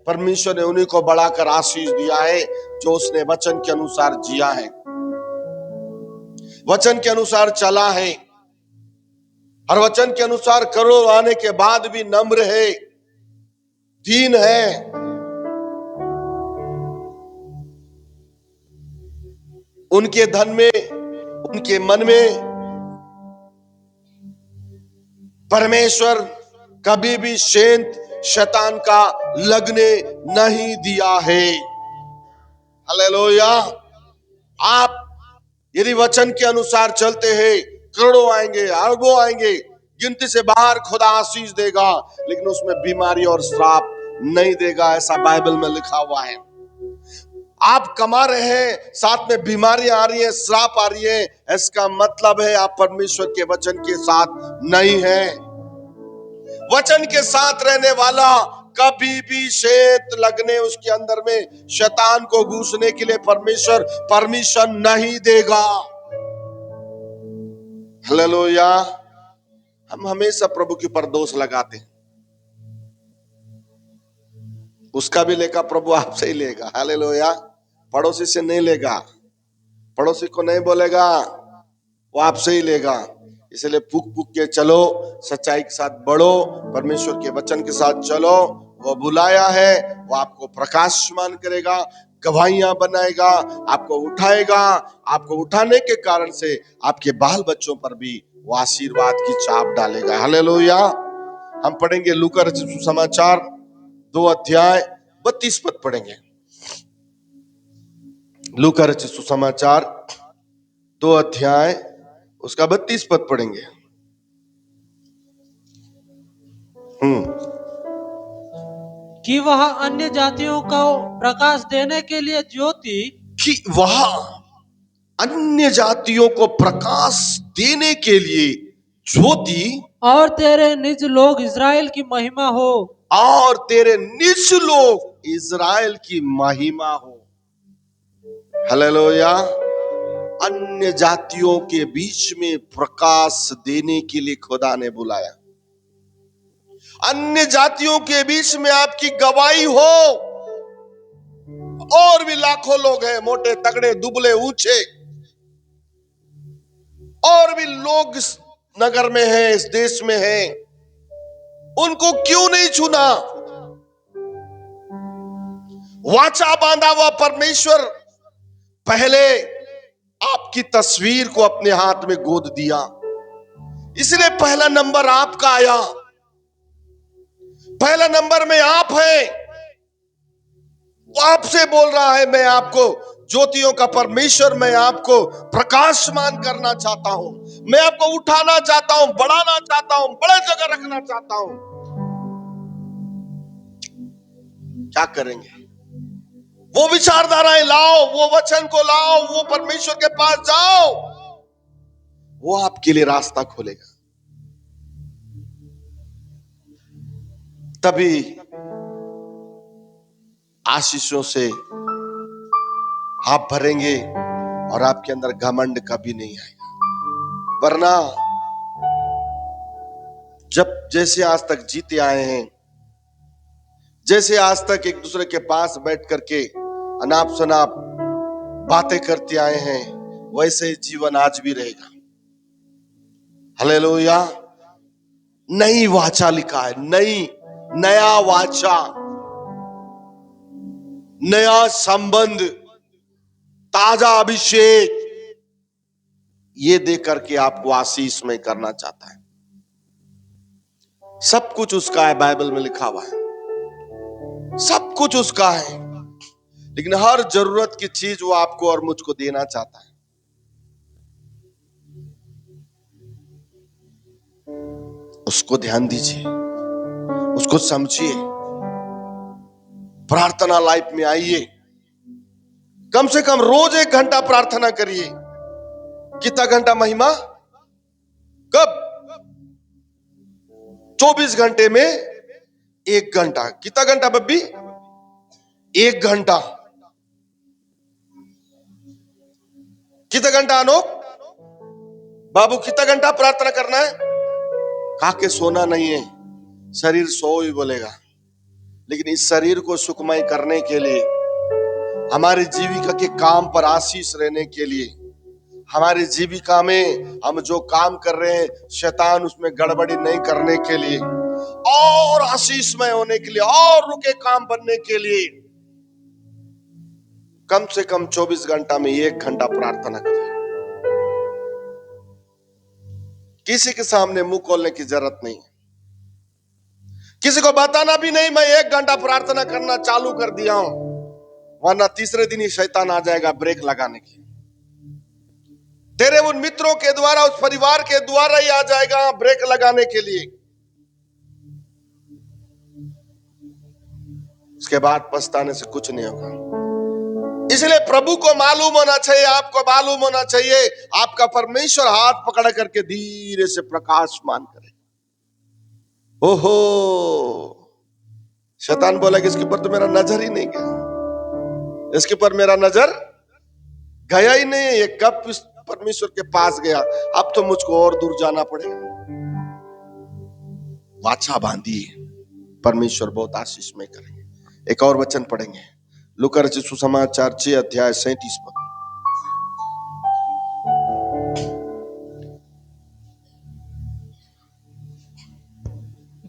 परमेश्वर ने उन्हीं को बढ़ाकर आशीष दिया है जो उसने वचन के अनुसार जिया है, वचन के अनुसार चला है, और वचन के अनुसार करोड़ आने के बाद भी नम्र है, दीन है। उनके धन में, उनके मन में परमेश्वर कभी भी शेंत शैतान का लगने नहीं दिया है। हालेलुया। आप यदि वचन के अनुसार चलते हैं, करोड़ों आएंगे, अरबों आएंगे, गिनती से बाहर खुदा आशीष देगा, लेकिन उसमें बीमारी और श्राप नहीं देगा, ऐसा बाइबल में लिखा हुआ है। आप कमा रहे हैं, साथ में बीमारियां आ रही हैं, श्राप आ रही है, इसका मतलब है आप परमेश्वर के वचन के साथ नहीं है। वचन के साथ रहने वाला कभी भी शेत लगने उसके अंदर में शैतान को घुसने के लिए परमेश्वर परमिशन नहीं देगा। हालेलुया। हम हमेशा प्रभु के ऊपर दोष लगाते हैं, उसका भी लेगा प्रभु आपसे ही लेगा। हालेलुया। पड़ोसी से नहीं लेगा, पड़ोसी को नहीं बोलेगा, वो आपसे ही लेगा। इसलिए फूक फूक के चलो, सच्चाई के साथ बढ़ो, परमेश्वर के वचन के साथ चलो। वो बुलाया है, वो आपको प्रकाशमान करेगा, गवाहियां बनाएगा, आपको उठाएगा। आपको उठाने के कारण से आपके बाल बच्चों पर भी वो आशीर्वाद की छाप डालेगा। हालेलुया। हम पढ़ेंगे लूका रचित सुसमाचार 2 अध्याय 32 पद पढ़ेंगे। लूका रचित सुसमाचार 2 अध्याय उसका 32 पद पढ़ेंगे। कि वह अन्य जातियों को प्रकाश देने के लिए ज्योति, कि वह अन्य जातियों को प्रकाश देने के लिए ज्योति, और तेरे निज लोग इज़राइल की महिमा हो, और तेरे निज लोग इज़राइल की महिमा हो। हालेलुया। अन्य जातियों के बीच में प्रकाश देने के लिए खुदा ने बुलाया। अन्य जातियों के बीच में आपकी गवाही हो। और भी लाखों लोग हैं, मोटे तगड़े दुबले ऊंचे, और भी लोग इस नगर में हैं, इस देश में हैं, उनको क्यों नहीं चुना? वाचा बांधा हुआ परमेश्वर पहले आपकी तस्वीर को अपने हाथ में गोद दिया, इसलिए पहला नंबर आपका आया। पहला नंबर में आप हैं। वो आपसे बोल रहा है, मैं आपको ज्योतियों का परमेश्वर, मैं आपको प्रकाशमान करना चाहता हूं, मैं आपको उठाना चाहता हूं, बढ़ाना चाहता हूं, बड़े जगह रखना चाहता हूं। क्या करेंगे? वो विचारधाराएं लाओ, वो वचन को लाओ, वो परमेश्वर के पास जाओ, वो आपके लिए रास्ता खोलेगा। तभी आशीषों से आप भरेंगे और आपके अंदर घमंड कभी नहीं आएगा। वरना जब जैसे आज तक जीते आए हैं, जैसे आज तक एक दूसरे के पास बैठ करके अनाप शनाप बातें करते आए हैं, वैसे ही जीवन आज भी रहेगा। हालेलुया। नई वाचा लिखा है, नया वाचा, नया संबंध, ताजा अभिषेक, ये दे करके आपको आशीष में करना चाहता है। सब कुछ उसका है, बाइबल में लिखा हुआ है, सब कुछ उसका है। लेकिन हर जरूरत की चीज वो आपको और मुझको देना चाहता है। उसको ध्यान दीजिए, उसको समझिए, प्रार्थना लाइफ में आइए। कम से कम रोज 1 घंटा प्रार्थना करिए। कितना घंटा महिमा? कब? 24 घंटे में 1 घंटा। कितना घंटा बब्बी? 1 घंटा। कितना घंटा अनोख बाबू? कितना घंटा प्रार्थना करना है? खा के सोना नहीं है, शरीर सो ही बोलेगा। लेकिन इस शरीर को सुखमय करने के लिए, हमारी जीविका के काम पर आशीष रहने के लिए, हमारी जीविका में हम जो काम कर रहे हैं शैतान उसमें गड़बड़ी नहीं करने के लिए, और आशीषमय होने के लिए, और रुके काम बनने के लिए, कम से कम 24 घंटा में 1 घंटा प्रार्थना करिए। किसी के सामने मुंह खोलने की जरूरत नहीं है, किसी को बताना भी नहीं मैं 1 घंटा प्रार्थना करना चालू कर दिया हूं, वरना तीसरे दिन ही शैतान आ जाएगा ब्रेक लगाने के। तेरे उन मित्रों के द्वारा, उस परिवार के द्वारा ही आ जाएगा ब्रेक लगाने के लिए। उसके बाद पछताने से कुछ नहीं होगा। इसलिए प्रभु को मालूम होना चाहिए, आपको मालूम होना चाहिए, आपका परमेश्वर हाथ पकड़ करके धीरे से प्रकाशमान करे। ओहो, शैतान बोला कि इसके ऊपर तो मेरा नजर ही नहीं गया, इसके ऊपर मेरा नजर गया ही नहीं है, ये कब परमेश्वर के पास गया, अब तो मुझको और दूर जाना पड़ेगा। वाचा बांधिए, परमेश्वर बहुत आशीष में करेंगे। एक और वचन पढ़ेंगे, लूका रचित सुसमाचार 6 अध्याय 37 पद।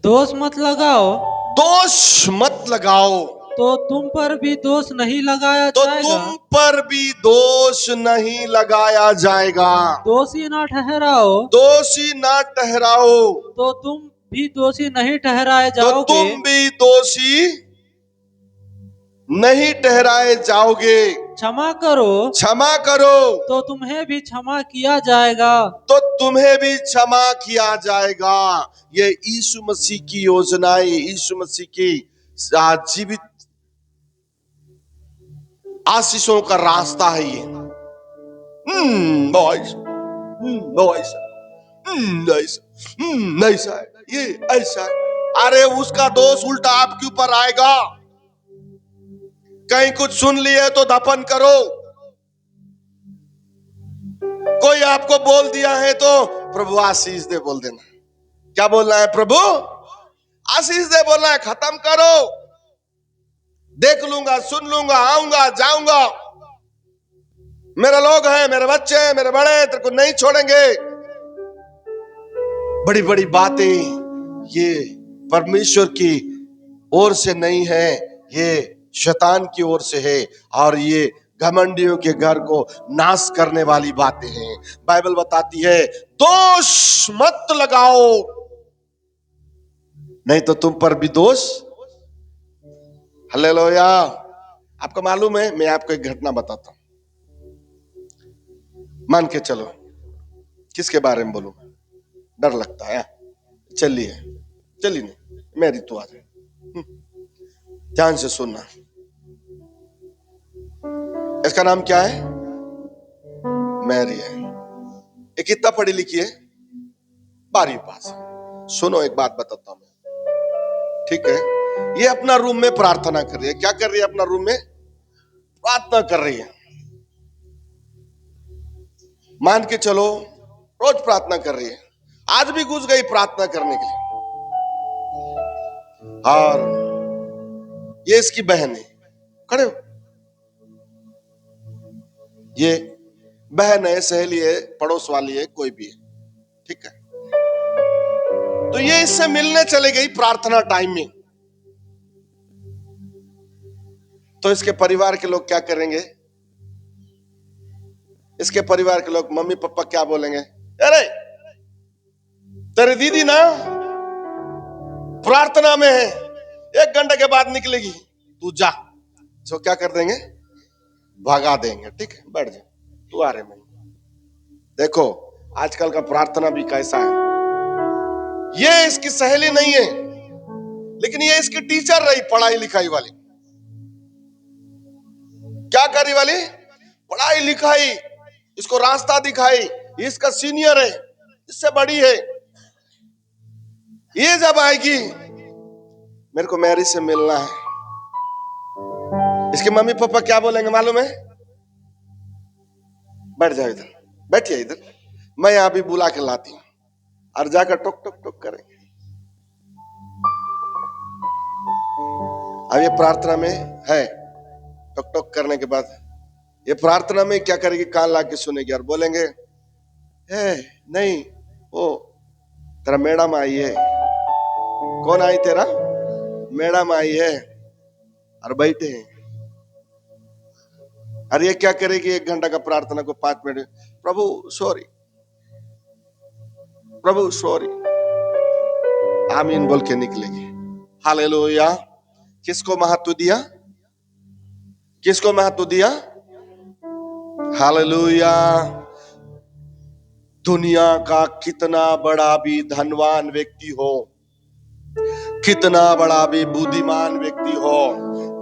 दोष मत लगाओ, दोष मत लगाओ तो तुम पर भी दोष नहीं लगाया तो जाएगा। तुम पर भी दोष नहीं लगाया जाएगा। दोषी ना ठहराओ, दोषी ना ठहराओ, तो तुम भी दोषी नहीं ठहराए तो जाओगे। तुम भी दोषी नहीं ठहराए जाओगे। क्षमा करो, क्षमा करो, तो तुम्हें भी क्षमा किया जाएगा। तो तुम्हें भी क्षमा किया जाएगा। ये यीशु मसीह की योजनाएं, यीशु मसीह की जीवित आशीषों का रास्ता है ये। ऐसा है, ये ऐसा है। अरे उसका दोष उल्टा आपके ऊपर आएगा। कहीं कुछ सुन लिए तो दफन करो। कोई आपको बोल दिया है तो प्रभु आशीष दे बोल देना। क्या बोलना है? प्रभु आशीष दे बोलना है। खत्म करो। देख लूंगा, सुन लूंगा, आऊंगा, जाऊंगा, मेरे लोग हैं, मेरे बच्चे हैं, मेरे बड़े हैं, तेरे को नहीं छोड़ेंगे। बड़ी बड़ी बातें ये परमेश्वर की ओर से नहीं है, ये शैतान की ओर से है, और ये घमंडियों के घर को नाश करने वाली बातें हैं। बाइबल बताती है दोष मत लगाओ, नहीं तो तुम पर भी दोष। हालेलुया। आपको मालूम है, मैं आपको एक घटना बताता हूं, मान के चलो। किसके बारे में बोलूं? डर लगता है। चलिए चलिए, नहीं मेरी तो आ जाए, ध्यान से सुनना। इसका नाम क्या है? मैरी है। ये कितना पढ़ी लिखी है? 12वीं पास। सुनो एक बात बताता हूं मैं, ठीक है? ये अपना रूम में प्रार्थना कर रही है। क्या कर रही है? अपना रूम में प्रार्थना कर रही है। मान के चलो रोज प्रार्थना कर रही है, आज भी घुस गई प्रार्थना करने के लिए, और ये इसकी बहन है, खड़े हो, ये बहन है, सहेली है, पड़ोस वाली है, कोई भी है, ठीक है। तो ये इससे मिलने चले गई प्रार्थना टाइम में, तो इसके परिवार के लोग क्या करेंगे? इसके परिवार के लोग, मम्मी पापा क्या बोलेंगे? अरे तेरी दीदी ना प्रार्थना में है, 1 घंटे के बाद निकलेगी, तू जा। तो क्या कर देंगे? भगा देंगे, ठीक है, बैठ जा, तू आ रहे मैं। देखो आजकल का प्रार्थना भी कैसा है। ये इसकी सहेली नहीं है, लेकिन ये इसकी टीचर रही, पढ़ाई लिखाई वाली। क्या करी वाली? पढ़ाई लिखाई, इसको रास्ता दिखाई, ये इसका सीनियर है, इससे बड़ी है। ये जब आएगी, मेरे को मैरी से मिलना है, इसके मम्मी पापा क्या बोलेंगे मालूम है? बैठ जाओ इधर, बैठिए इधर, मैं यहां भी बुला के लाती हूं, और जाकर टोक टोक टोक करेंगे। अब ये प्रार्थना में है, टोक टोक करने के बाद ये प्रार्थना में क्या करेगी? कान ला के सुनेगी और बोलेंगे, है नहीं, ओ तेरा मैडम आई है। कौन आई? तेरा मैडम आई है, और बैठे हैं। और ये क्या करेगी? 1 घंटा का प्रार्थना को 5 मिनट, प्रभु सॉरी, प्रभु सॉरी, आमीन बोल के निकलेगी। हालेलुया। किसको महत्व दिया? किसको महत्व दिया? हालेलुया। दुनिया का कितना बड़ा भी धनवान व्यक्ति हो, कितना बड़ा भी बुद्धिमान व्यक्ति हो,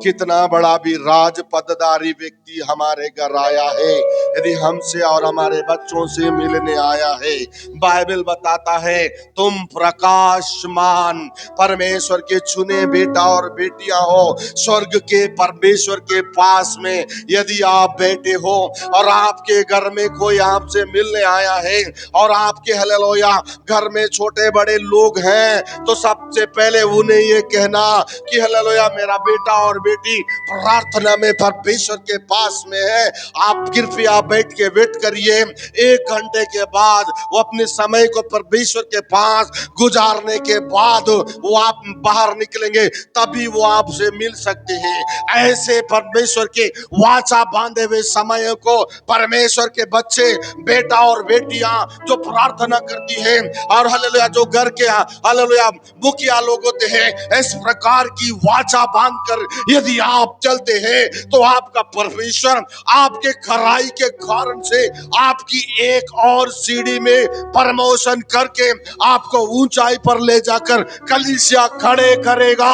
कितना बड़ा भी राज पदधारी व्यक्ति हमारे घर आया है, यदि हमसे और हमारे बच्चों से मिलने आया है, बाइबल बताता है तुम प्रकाशमान परमेश्वर के चुने बेटा और बेटियां हो, स्वर्ग के परमेश्वर के पास में यदि आप बैठे हो और आपके घर में कोई आपसे मिलने आया है और आपके हालेलुया घर में छोटे बड़े लोग हैं, तो सबसे पहले उन्हें ये कहना कि हालेलुया मेरा बेटा और बेटी प्रार्थना में परमेश्वर के पास में है। आप कृपया बैठ के वेट करिए, 1 घंटे के बाद वो अपने समय को परमेश्वर के पास गुजारने के बाद वो आप बाहर निकलेंगे, तभी वो आपसे मिल सकते हैं। ऐसे परमेश्वर के वाचा बांधे हुए समय को परमेश्वर के बच्चे बेटा और बेटियां जो प्रार्थना करती हैं और हालेलुया जो घर के हालेलुया मुखिया लोग होते हैं, इस प्रकार की वाचा बांधकर यदि आप चलते हैं तो आपका परमेश्वर आपके खराई के कारण से आपकी एक और सीढ़ी में प्रमोशन करके आपको ऊंचाई पर ले जाकर कलीसिया खड़े करेगा।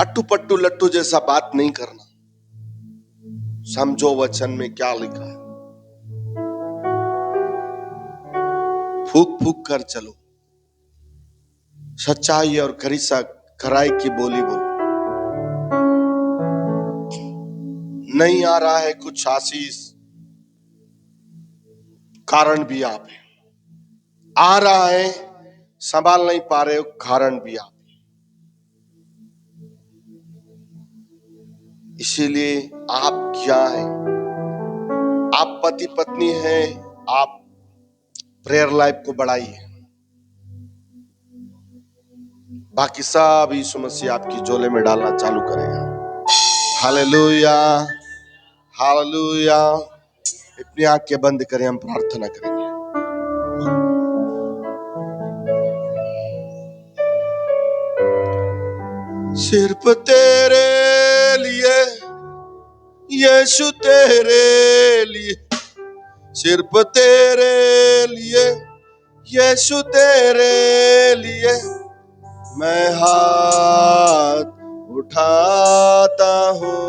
अट्टू पट्टू लट्टू जैसा बात नहीं करना, समझो वचन में क्या लिखा है, फूक फूक कर चलो, सच्चाई और खराई की बोली बोलो। नहीं आ रहा है कुछ आशीष, कारण भी आप है। आ रहा है, संभाल नहीं पा रहे हो, कारण भी आप। इसीलिए आप क्या है? आप पति पत्नी हैं, आप प्रेयर लाइफ को बढ़ाइए, बाकी सब यीशु मसीह आपकी झोले में डालना चालू करेगा। Hallelujah, hallelujah. अपनी आंखें बंद करें, हम प्रार्थना करेंगे। सिर्फ तेरे लिए यीशु, तेरे लिए, सिर्फ तेरे लिए यीशु, तेरे लिए मैं हाथ उठाता हूँ।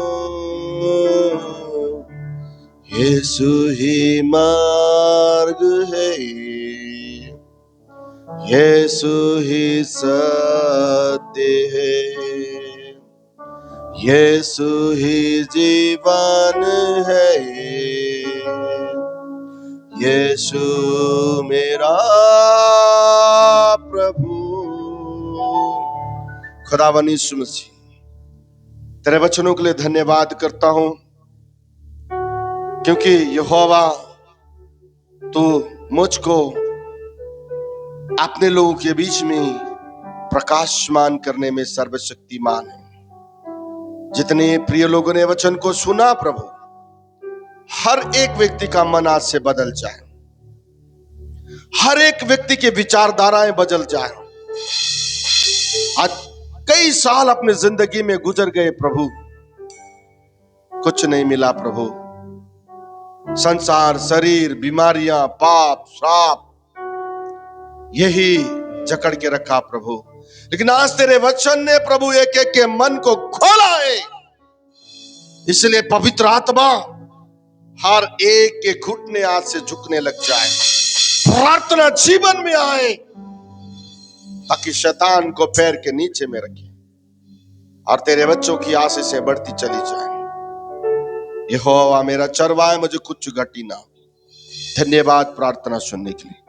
यीशु ही मार्ग है, यीशु ही सत्य है, यीशु ही जीवन है, यीशु मेरा प्रभु। खुदावन यीशु मसीह, तेरे वचनों के लिए धन्यवाद करता हूं, क्योंकि यहोवा तू मुझको अपने लोगों के बीच में प्रकाशमान करने में सर्वशक्तिमान है। जितने प्रिय लोगों ने वचन को सुना प्रभु, हर एक व्यक्ति का मन आज से बदल जाए, हर एक व्यक्ति के विचारधाराएं बदल जाए। आज कई साल अपने जिंदगी में गुजर गए प्रभु, कुछ नहीं मिला प्रभु। संसार, शरीर, बीमारियां, पाप, श्राप, यही जकड़ के रखा प्रभु। लेकिन आज तेरे वचन ने प्रभु एक एक के मन को खोला है, इसलिए पवित्र आत्मा हर एक के घुटने आज से झुकने लग जाए, प्रार्थना जीवन में आए, ताकि शैतान को पैर के नीचे में रखे और तेरे बच्चों की आशीषें बढ़ती चली जाए। यहोवा मेरा चरवाहा, मुझे कुछ घटी ना। धन्यवाद प्रार्थना सुनने के लिए।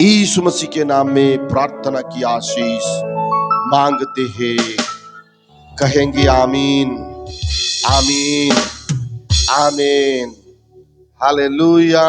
यीशु मसीह के नाम में प्रार्थना की आशीष मांगते हैं, कहेंगे आमीन, आमीन, आमीन, हालेलुया।